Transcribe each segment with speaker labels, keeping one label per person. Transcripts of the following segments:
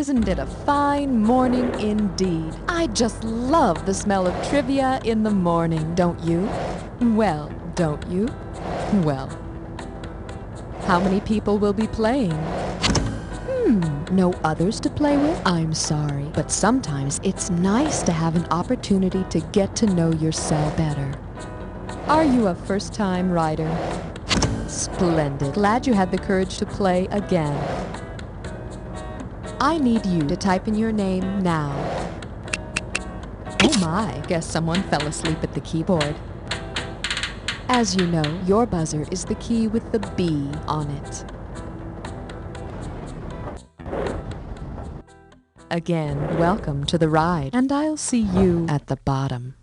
Speaker 1: Isn't it a fine morning indeed? I just love the smell of trivia in the morning, don't you? Well, don't you? Well, how many people will be playing? No others to play with? I'm sorry, but sometimes it's nice to have an opportunity to get to know yourself better. Are you a first-time rider? Splendid. Glad you had the courage to play again. I need you to type in your name now. Oh my, guess someone fell asleep at the keyboard. As you know, your buzzer is the key with the B on it. Again, welcome to the ride, and I'll see you at the bottom.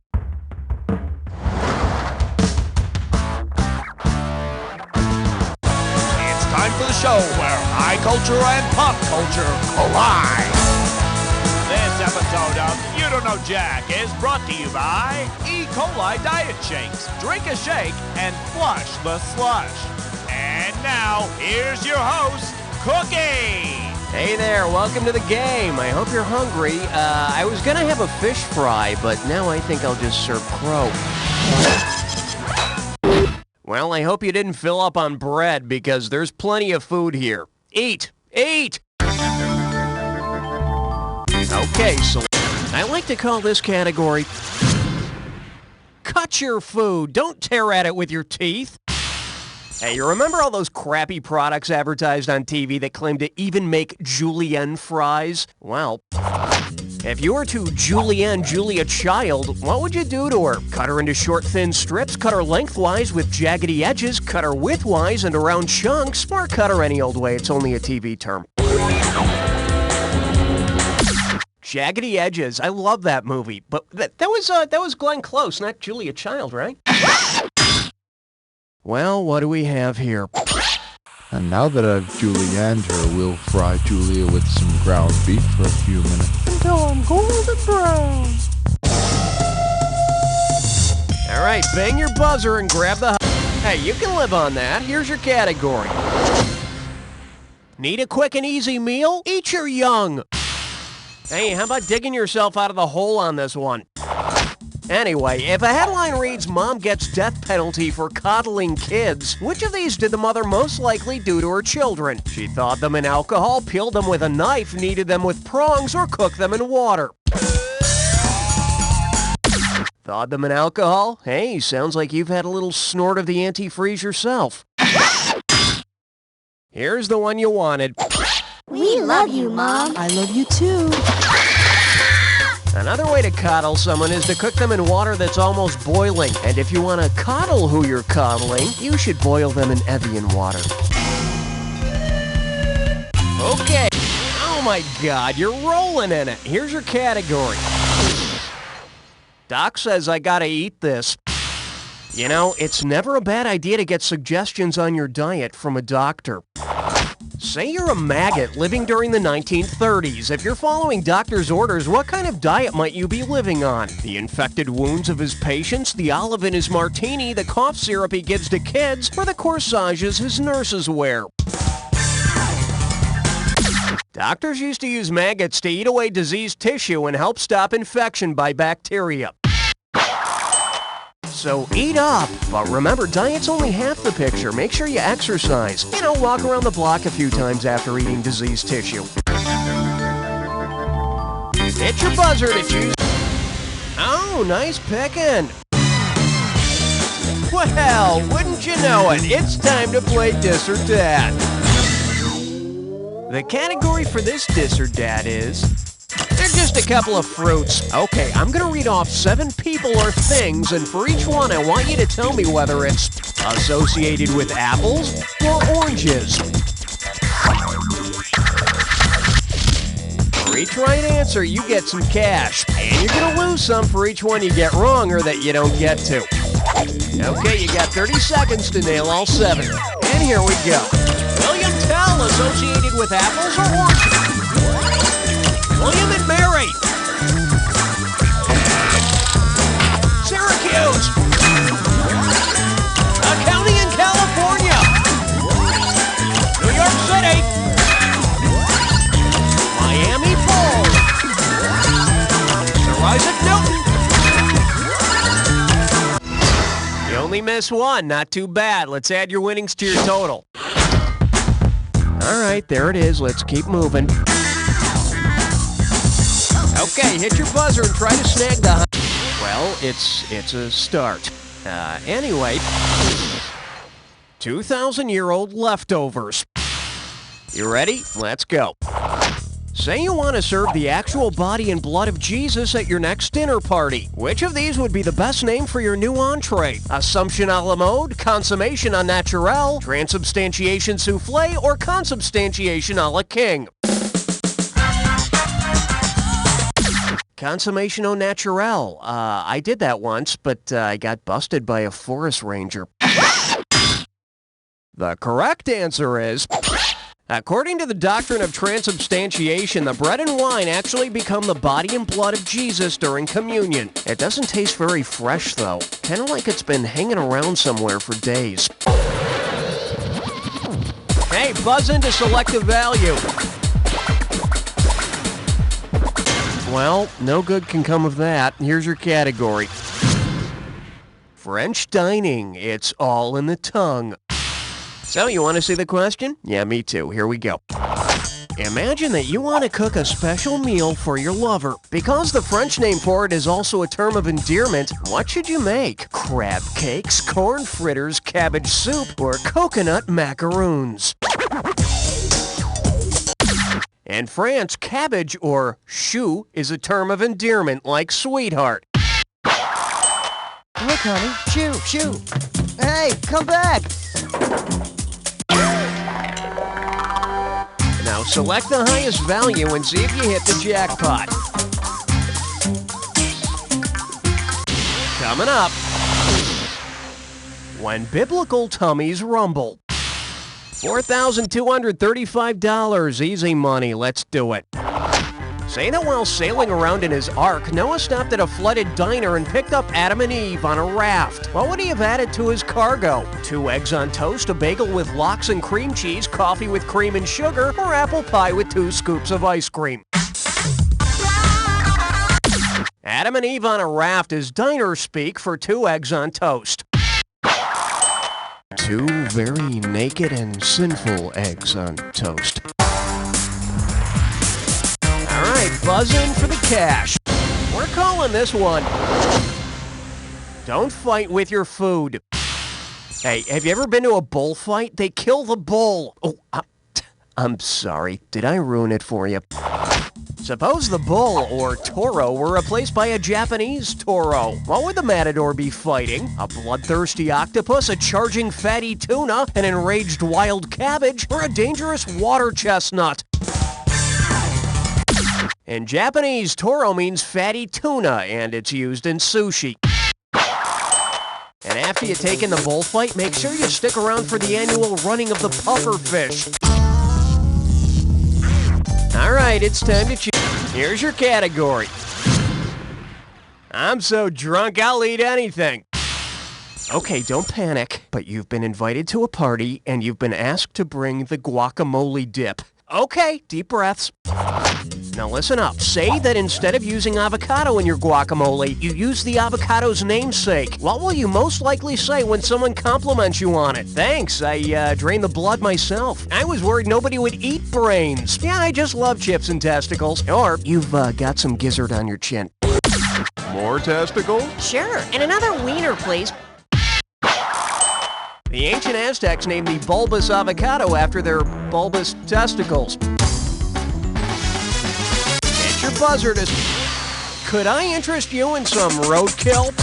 Speaker 2: It's time for the show where high culture and pop culture collide. This episode of You Don't Know Jack is brought to you by E. coli Diet Shakes. Drink a shake and flush the slush. And now, here's your host, Cookie.
Speaker 3: Hey there, welcome to the game. I hope you're hungry. I was gonna have a fish fry, but now I think I'll just serve crow. Well, I hope you didn't fill up on bread because there's plenty of food here. Eat! Eat! Okay, so I like to call this category Cut Your Food. Don't tear at it with your teeth. Hey, you remember all those crappy products advertised on TV that claim to even make julienne fries? Well, if you were to julienne Julia Child, what would you do to her? Cut her into short, thin strips, cut her lengthwise with jaggedy edges, cut her widthwise into round chunks, or cut her any old way, it's only a TV term. Jaggedy Edges, I love that movie, but that was Glenn Close, not Julia Child, right? Well, what do we have here?
Speaker 4: And now that I've julienned her, we'll fry Julia with some ground beef for a few minutes until I'm golden brown.
Speaker 3: All right, bang your buzzer and grab the... Hey, you can live on that. Here's your category. Need a quick and easy meal? Eat your young. Hey, how about digging yourself out of the hole on this one? Anyway, if a headline reads, Mom gets death penalty for coddling kids, which of these did the mother most likely do to her children? She thawed them in alcohol, peeled them with a knife, kneaded them with prongs, or cooked them in water. Thawed them in alcohol? Hey, sounds like you've had a little snort of the antifreeze yourself. Here's the one you wanted.
Speaker 5: We love you, Mom.
Speaker 1: I love you too.
Speaker 3: Another way to coddle someone is to cook them in water that's almost boiling. And if you want to coddle who you're coddling, you should boil them in Evian water. Okay. Oh my God, you're rolling in it. Here's your category. Doc says I gotta eat this. You know, it's never a bad idea to get suggestions on your diet from a doctor. Say you're a maggot living during the 1930s. If you're following doctor's orders, what kind of diet might you be living on? The infected wounds of his patients, the olive in his martini, the cough syrup he gives to kids, or the corsages his nurses wear? Doctors used to use maggots to eat away diseased tissue and help stop infection by bacteria. So eat up. But remember, diet's only half the picture. Make sure you exercise. You know, walk around the block a few times after eating diseased tissue. Hit your buzzer to choose. Oh, nice picking. Well, wouldn't you know it, it's time to play Dis or Dat. The category for this Dis or Dat is... they're just a couple of fruits. Okay, I'm gonna read off 7 people or things, and for each one, I want you to tell me whether it's associated with apples or oranges. For each right answer, you get some cash, and you're gonna lose some for each one you get wrong or that you don't get to. Okay, you got 30 seconds to nail all 7. And here we go. William Tell, associated with apples or oranges? William and Mary. Syracuse. A county in California. New York City. Miami this one. Not too bad. Let's add your winnings to your total. All right, there it is. Let's keep moving. Okay, hit your buzzer and try to snag the... Well, it's a start. Anyway, 2,000-year-old leftovers. You ready? Let's go. Say you want to serve the actual body and blood of Jesus at your next dinner party. Which of these would be the best name for your new entree? Assumption a la mode, consommation au naturel, transubstantiation souffle, or consubstantiation a la king? Consommation au naturel. I did that once, but I got busted by a forest ranger. The correct answer is... According to the doctrine of transubstantiation, the bread and wine actually become the body and blood of Jesus during communion. It doesn't taste very fresh, though. Kind of like it's been hanging around somewhere for days. Hey, buzz into selective value. Well, no good can come of that. Here's your category. French dining. It's all in the tongue. So, you want to see the question? Yeah, me too. Here we go. Imagine that you want to cook a special meal for your lover. Because the French name for it is also a term of endearment, what should you make? Crab cakes, corn fritters, cabbage soup, or coconut macaroons? In France, cabbage or chou is a term of endearment like sweetheart.
Speaker 6: Look, honey, shoo. Hey, come back.
Speaker 3: Now select the highest value and see if you hit the jackpot. Coming up, when biblical tummies rumble. $4,235, easy money, let's do it. Say that while sailing around in his ark, Noah stopped at a flooded diner and picked up Adam and Eve on a raft. What would he have added to his cargo? 2 eggs on toast, a bagel with lox and cream cheese, coffee with cream and sugar, or apple pie with 2 scoops of ice cream? Adam and Eve on a raft is diner speak for 2 eggs on toast. 2 very naked and sinful eggs on toast. All right, buzz in for the cash. We're calling this one. Don't fight with your food. Hey, have you ever been to a bullfight? They kill the bull. Oh, I'm sorry. Did I ruin it for you? Suppose the bull, or taureau, were replaced by a Japanese taureau. What would the matador be fighting? A bloodthirsty octopus, a charging fatty tuna, an enraged wild cabbage, or a dangerous water chestnut? In Japanese, taureau means fatty tuna, and it's used in sushi. And after you take in the bullfight, make sure you stick around for the annual running of the puffer fish. All right, it's time to choose. Here's your category. I'm so drunk, I'll eat anything. Okay, don't panic, but you've been invited to a party, and you've been asked to bring the guacamole dip. Okay, deep breaths. Now listen up. Say that instead of using avocado in your guacamole, you use the avocado's namesake. What will you most likely say when someone compliments you on it? Thanks, I drained the blood myself. I was worried nobody would eat brains. Yeah, I just love chips and testicles. Or you've got some gizzard on your chin.
Speaker 4: More testicles?
Speaker 3: Sure, and another wiener, please. The ancient Aztecs named the bulbous avocado after their bulbous testicles. Hit your buzzer to... Could I interest you in some roadkill?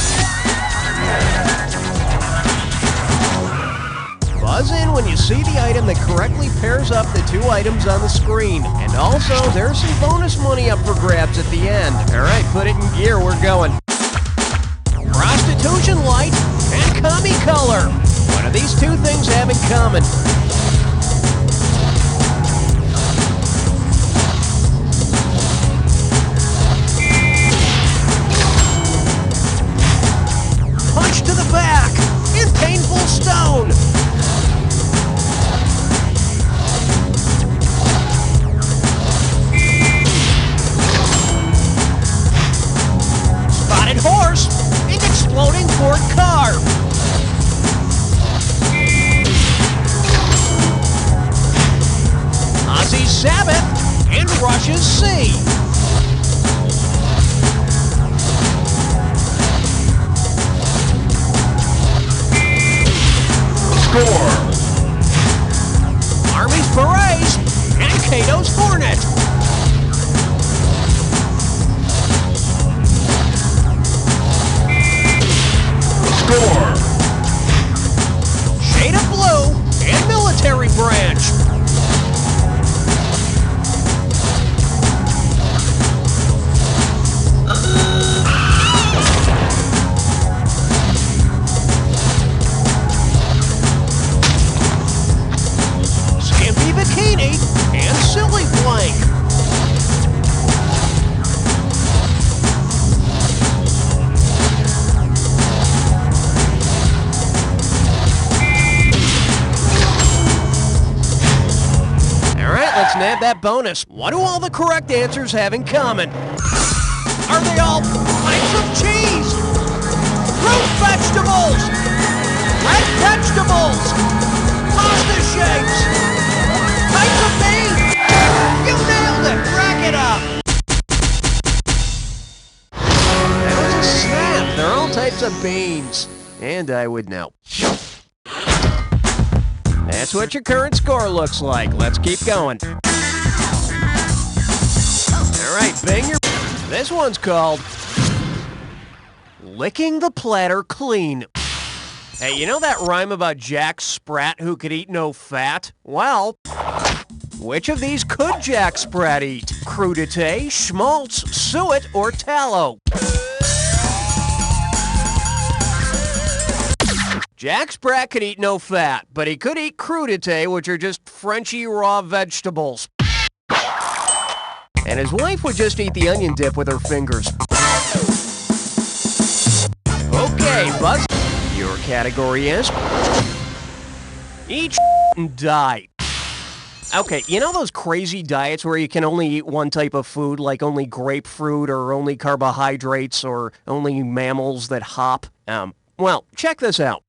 Speaker 3: Buzz in when you see the item that correctly pairs up the 2 items on the screen. And also, there's some bonus money up for grabs at the end. All right, put it in gear, we're going. Prostitution light and commie color. What do these 2 things have in common? Punch to the back in painful stone. Spotted horse in exploding Ford car. Sabbath and Russia's C.
Speaker 2: Score.
Speaker 3: Army's Berets and Cato's Hornet.
Speaker 2: Score.
Speaker 3: Shade of Blue and Military Branch. Skimpy Bikini and Silly Blank. Let's nab that bonus. What do all the correct answers have in common? Are they all types of cheese? Root vegetables? Red vegetables? Pasta shapes? Types of meat? You nailed it! Rack it up! That was a snap. They're all types of beans. And I would know. That's what your current score looks like. Let's keep going. All right, bang your... This one's called Licking the Platter Clean. Hey, you know that rhyme about Jack Sprat who could eat no fat? Well, which of these could Jack Sprat eat? Crudité, schmaltz, suet, or tallow? Jack Sprat could eat no fat, but he could eat crudité, which are just Frenchy raw vegetables. And his wife would just eat the onion dip with her fingers. Okay, Buzz. Your category is eat and die. Okay, you know those crazy diets where you can only eat one type of food, like only grapefruit or only carbohydrates or only mammals that hop? Well, check this out.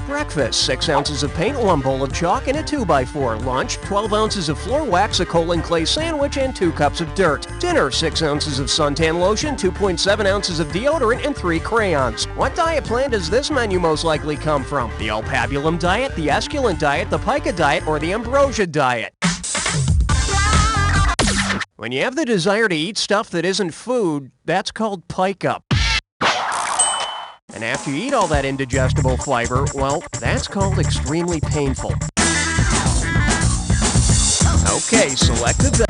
Speaker 3: Breakfast, 6 ounces of paint, 1 bowl of chalk, and a 2x4. Lunch, 12 ounces of floor wax, a coal and clay sandwich, and 2 cups of dirt. Dinner, 6 ounces of suntan lotion, 2.7 ounces of deodorant, and 3 crayons. What diet plan does this menu most likely come from? The Alpabulum diet, the Esculent diet, the Pica diet, or the Ambrosia diet? When you have the desire to eat stuff that isn't food, that's called pica. And after you eat all that indigestible fiber, well, that's called extremely painful. Okay, select the...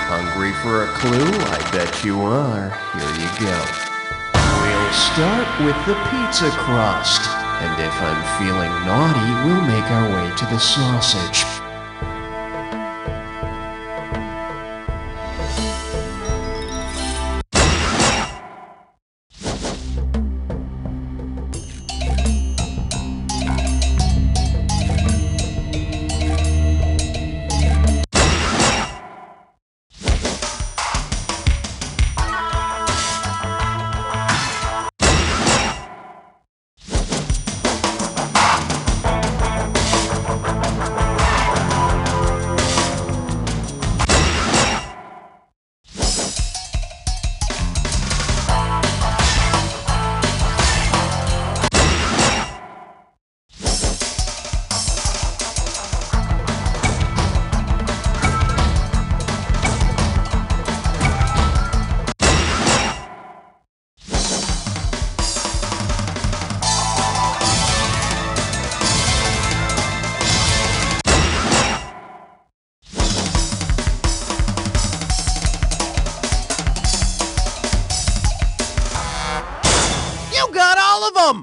Speaker 3: Hungry for a clue? I bet you are. Here you go. We'll start with the pizza crust. And if I'm feeling naughty, we'll make our way to the sausage.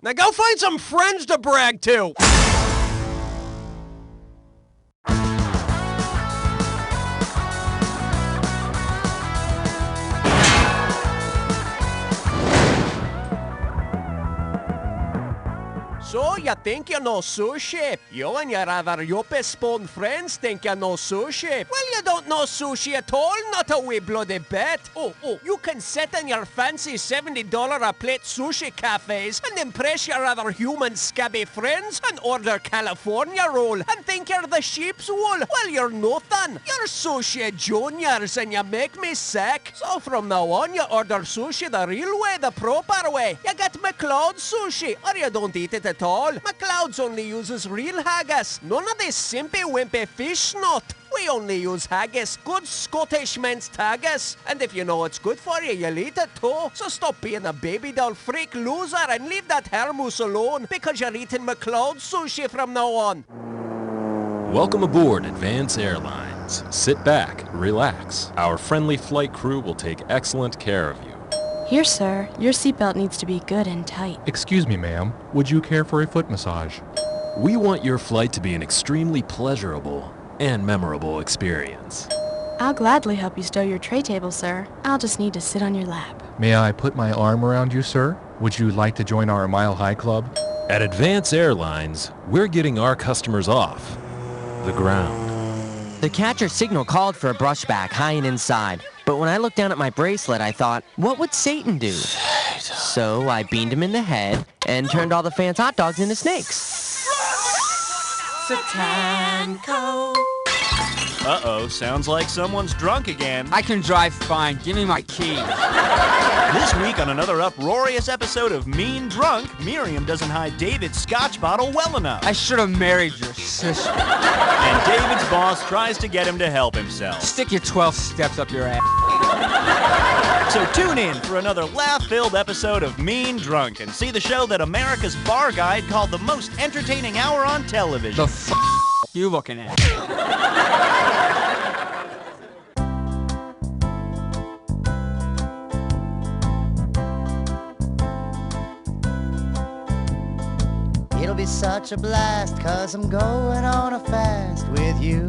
Speaker 3: Now go find some friends to brag to! Oh, you think you know sushi? You and your other yuppie-spawned friends think you know sushi. Well, you don't know sushi at all, not a wee bloody bit. Oh, you can sit in your fancy $70 a plate sushi cafes and impress your other human scabby friends and order California roll and think you're the sheep's wool. Well, you're nothing. You're sushi juniors and you make me sick. So from now on, you order sushi the real way, the proper way. You get McLeod sushi, or you don't eat it at all. McLeod's only uses real haggis. None of this simpy wimpy fish snot. We only use haggis, good Scottish minced haggis. And if you know it's good for you, you'll eat it too. So stop being a baby doll freak loser and leave that Hermus alone because you're eating McLeod sushi from now on.
Speaker 7: Welcome aboard Advance Airlines. Sit back, relax. Our friendly flight crew will take excellent care of you.
Speaker 8: Here, sir. Your seatbelt needs to be good and tight.
Speaker 9: Excuse me, ma'am. Would you care for a foot massage?
Speaker 7: We want your flight to be an extremely pleasurable and memorable experience.
Speaker 8: I'll gladly help you stow your tray table, sir. I'll just need to sit on your lap.
Speaker 9: May I put my arm around you, sir? Would you like to join our Mile High Club?
Speaker 7: At Advance Airlines, we're getting our customers off the ground.
Speaker 6: The catcher signal called for a brushback high and inside. But when I looked down at my bracelet, I thought, what would Satan do? So I beamed him in the head and turned all the fans' hot dogs into snakes.
Speaker 10: Satanko.
Speaker 2: Uh-oh, sounds like someone's drunk again.
Speaker 10: I can drive fine. Give me my key.
Speaker 2: This week on another uproarious episode of Mean Drunk, Miriam doesn't hide David's scotch bottle well enough.
Speaker 10: I should have married your sister.
Speaker 2: And David's boss tries to get him to help himself.
Speaker 10: Stick your 12 steps up your ass.
Speaker 2: So tune in for another laugh-filled episode of Mean Drunk and see the show that America's Bar Guide called the most entertaining hour on television.
Speaker 10: The f*** you looking at?
Speaker 6: It'll be such a blast, 'cause I'm going on a fast with you.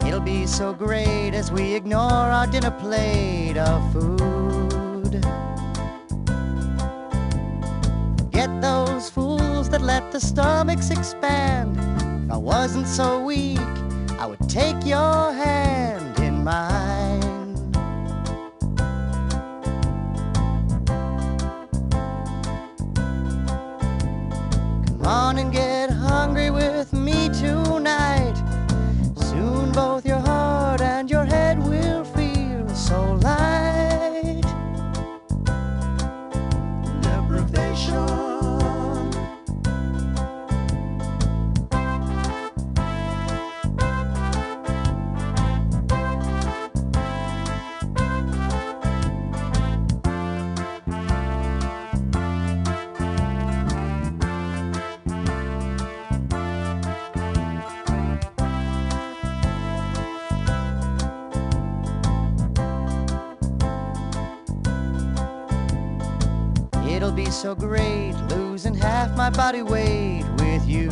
Speaker 6: It'll be so great as we ignore our dinner plate of food. Forget those fools that let the stomachs expand. If I wasn't so weak, I would take your hand in mine. Come on and get hungry with me tonight. Soon both your heart and your head will feel so light. Deprivation. It'll be so great, losing half my body weight with you.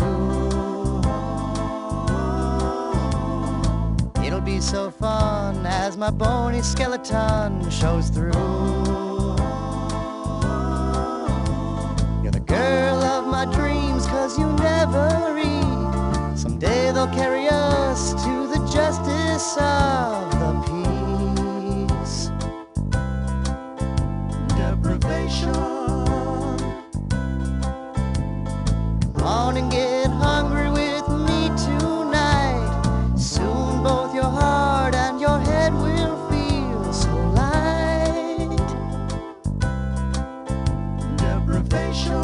Speaker 6: It'll be so fun as my bony skeleton shows through. You're the girl of my dreams, 'cause you never read. Someday they'll carry us to the justice of the peace. Deprivation. Come on and get hungry with me tonight. Soon both your heart and your head will feel so light. Deprivation.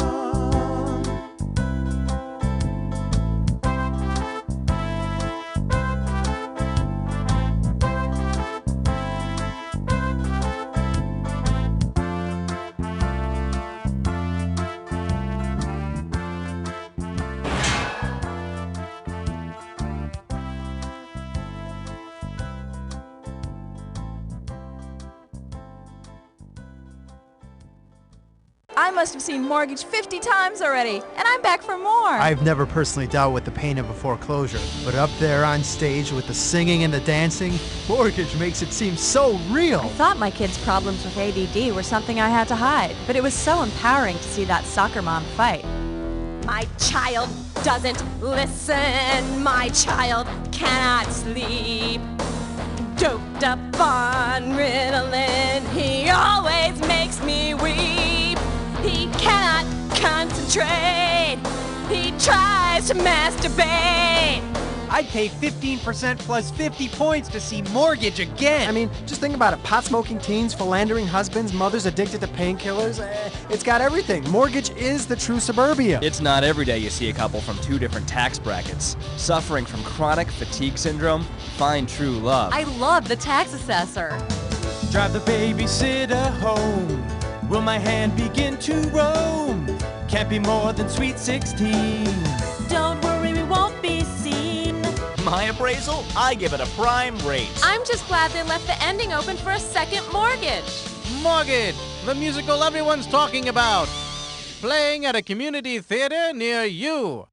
Speaker 11: I must have seen mortgage 50 times already, and I'm back for more.
Speaker 12: I've never personally dealt with the pain of a foreclosure, but up there on stage with the singing and the dancing, mortgage makes it seem so real.
Speaker 11: I thought my kids' problems with ADD were something I had to hide, but it was so empowering to see that soccer mom fight.
Speaker 13: My child doesn't listen. My child cannot sleep. Doped up on Ritalin, he always makes me weep. He cannot concentrate. He tries to masturbate.
Speaker 14: I'd pay 15% plus 50 points to see Mortgage again.
Speaker 15: I mean, just think about it. Pot-smoking teens, philandering husbands, mothers addicted to painkillers. It's got everything. Mortgage is the true suburbia.
Speaker 10: It's not every day you see a couple from 2 different tax brackets, suffering from chronic fatigue syndrome, find true love.
Speaker 11: I love the tax assessor.
Speaker 14: Drive the babysitter home. Will my hand begin to roam? Can't be more than sweet 16.
Speaker 13: Don't worry, we won't be seen.
Speaker 2: My appraisal? I give it a prime rate.
Speaker 8: I'm just glad they left the ending open for a second mortgage.
Speaker 16: Mortgage, the musical everyone's talking about. Playing at a community theater near you.